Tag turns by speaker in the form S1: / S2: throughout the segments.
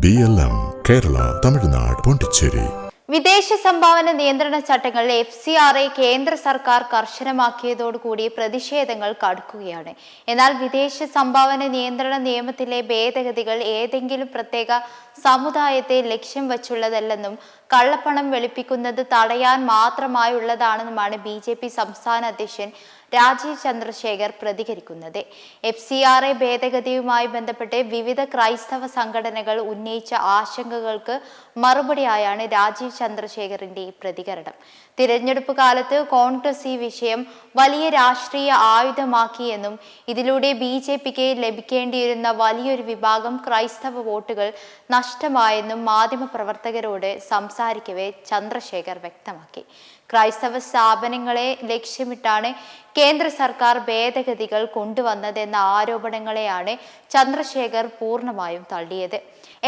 S1: BLM Kerala, Tamil Nadu, Pondicherry.
S2: വിദേശ സംഭാവന നിയന്ത്രണ ചട്ടങ്ങൾ FCRA കേന്ദ്ര സർക്കാർ കർശനമാക്കിയതോടുകൂടി പ്രതിഷേധങ്ങൾ കടുക്കുകയാണ്. എന്നാൽ വിദേശ സംഭാവന നിയന്ത്രണ നിയമത്തിലെ ഭേദഗതികൾ ഏതെങ്കിലും പ്രത്യേക സമുദായത്തെ ലക്ഷ്യം വച്ചുള്ളതല്ലെന്നും കള്ളപ്പണം വെളുപ്പിക്കുന്നത് തടയാൻ മാത്രമായുള്ളതാണെന്നുമാണ് BJP സംസ്ഥാന അധ്യക്ഷൻ രാജീവ് ചന്ദ്രശേഖർ പ്രതികരിക്കുന്നത്. FCRA ഭേദഗതിയുമായി ബന്ധപ്പെട്ട് വിവിധ ക്രൈസ്തവ സംഘടനകൾ ഉന്നയിച്ച ആശങ്കകൾക്ക് മറുപടിയായാണ് രാജീവ് ചന്ദ്രശേഖറിന്റെ പ്രതികരണം. തിരഞ്ഞെടുപ്പ് കാലത്ത് കോൺഗ്രസ് ഈ വിഷയം വലിയ രാഷ്ട്രീയ ആയുധമാക്കിയെന്നും ഇതിലൂടെ BJPക്ക് ലഭിക്കേണ്ടിയിരുന്ന വലിയൊരു വിഭാഗം ക്രൈസ്തവ വോട്ടുകൾ നഷ്ടമായെന്നും മാധ്യമപ്രവർത്തകരോട് സംസാരിക്കവേ ചന്ദ്രശേഖർ വ്യക്തമാക്കി. ക്രൈസ്തവ സ്ഥാപനങ്ങളെ ലക്ഷ്യമിട്ടാണ് കേന്ദ്ര സർക്കാർ ഭേദഗതികൾ കൊണ്ടുവന്നതെന്ന ആരോപണങ്ങളെയാണ് ചന്ദ്രശേഖർ പൂർണ്ണമായും തള്ളിയത്.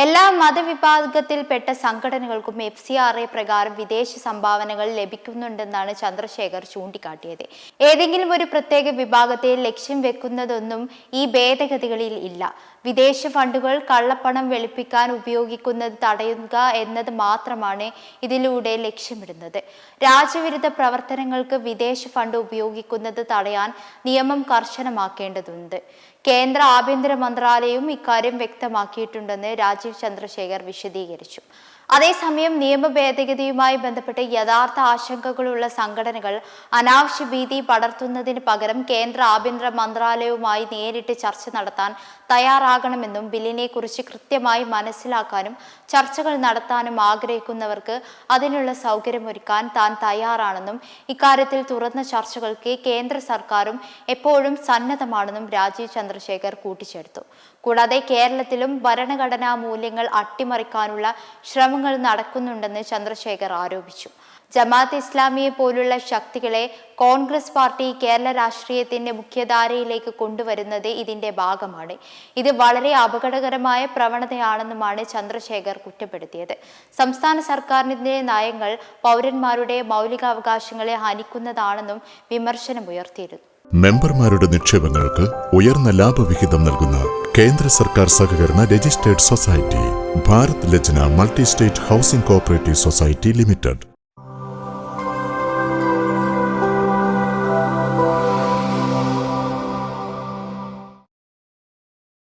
S2: എല്ലാ മതവിഭാഗത്തിൽപ്പെട്ട സംഘടനകൾക്കും FCRA പ്രകാരം വിദേശ സംഭാവനകൾ ലഭിക്കുന്നുണ്ടെന്നാണ് ചന്ദ്രശേഖർ ചൂണ്ടിക്കാട്ടിയത്. ഏതെങ്കിലും ഒരു പ്രത്യേക വിഭാഗത്തെ ലക്ഷ്യം വെക്കുന്നതൊന്നും ഈ ഭേദഗതികളിൽ ഇല്ല. വിദേശ ഫണ്ടുകൾ കള്ളപ്പണം വെളുപ്പിക്കാൻ ഉപയോഗിക്കുന്നത് തടയുക എന്നത് മാത്രമാണ് ഇതിലൂടെ ലക്ഷ്യമിടുന്നത്. രാജ്യവിരുദ്ധ പ്രവർത്തനങ്ങൾക്ക് വിദേശ ഫണ്ട് ഉപയോഗിക്കുന്നത് തടയാൻ നിയമം കർശനമാക്കേണ്ടതുണ്ട്. കേന്ദ്ര ആഭ്യന്തര മന്ത്രാലയവും ഇക്കാര്യം വ്യക്തമാക്കിയിട്ടുണ്ടെന്ന് രാജീവ് ചന്ദ്രശേഖർ വിശദീകരിച്ചു. അതേസമയം നിയമ ഭേദഗതിയുമായി ബന്ധപ്പെട്ട് യഥാർത്ഥ ആശങ്കകളുള്ള സംഘടനകൾ അനാവശ്യ ഭീതി പടർത്തുന്നതിന് പകരം കേന്ദ്ര ആഭ്യന്തര മന്ത്രാലയവുമായി നേരിട്ട് ചർച്ച നടത്താൻ തയ്യാറാകണമെന്നും ബില്ലിനെ കുറിച്ച് കൃത്യമായി മനസ്സിലാക്കാനും ചർച്ചകൾ നടത്താനും ആഗ്രഹിക്കുന്നവർക്ക് അതിനുള്ള സൗകര്യമൊരുക്കാൻ താൻ തയ്യാറാണെന്നും ഇക്കാര്യത്തിൽ തുറന്ന ചർച്ചകൾക്ക് കേന്ദ്ര സർക്കാരും എപ്പോഴും സന്നദ്ധമാണെന്നും രാജീവ് ചന്ദ്രശേഖർ കൂട്ടിച്ചേർത്തു. കൂടാതെ കേരളത്തിലും ഭരണഘടനാ മൂല്യങ്ങൾ അട്ടിമറിക്കാനുള്ള ശ്രമങ്ങൾ നടക്കുന്നുണ്ടെന്ന് ചന്ദ്രശേഖർ ആരോപിച്ചു. ജമാഅത്ത് ഇസ്ലാമിയെ പോലുള്ള ശക്തികളെ കോൺഗ്രസ് പാർട്ടി കേരള രാഷ്ട്രീയത്തിന്റെ മുഖ്യധാരയിലേക്ക് കൊണ്ടുവരുന്നത് ഇതിന്റെ ഭാഗമാണ്. ഇത് വളരെ അപകടകരമായ പ്രവണതയാണെന്നുമാണ് ചന്ദ്രശേഖർ കുറ്റപ്പെടുത്തിയത്. സംസ്ഥാന സർക്കാരിന്റെ നയങ്ങൾ പൗരന്മാരുടെ മൗലികാവകാശങ്ങളെ ഹനിക്കുന്നതാണെന്നും വിമർശനമുയർത്തിയിരുന്നു.
S1: മെമ്പർമാരുടെ നിക്ഷേപങ്ങൾക്ക് ഉയർന്ന ലാഭവിഹിതം നൽകുന്ന കേന്ദ്ര സർക്കാർ സഹകരണ registered society Bharat Lajna multi state housing cooperative society limited.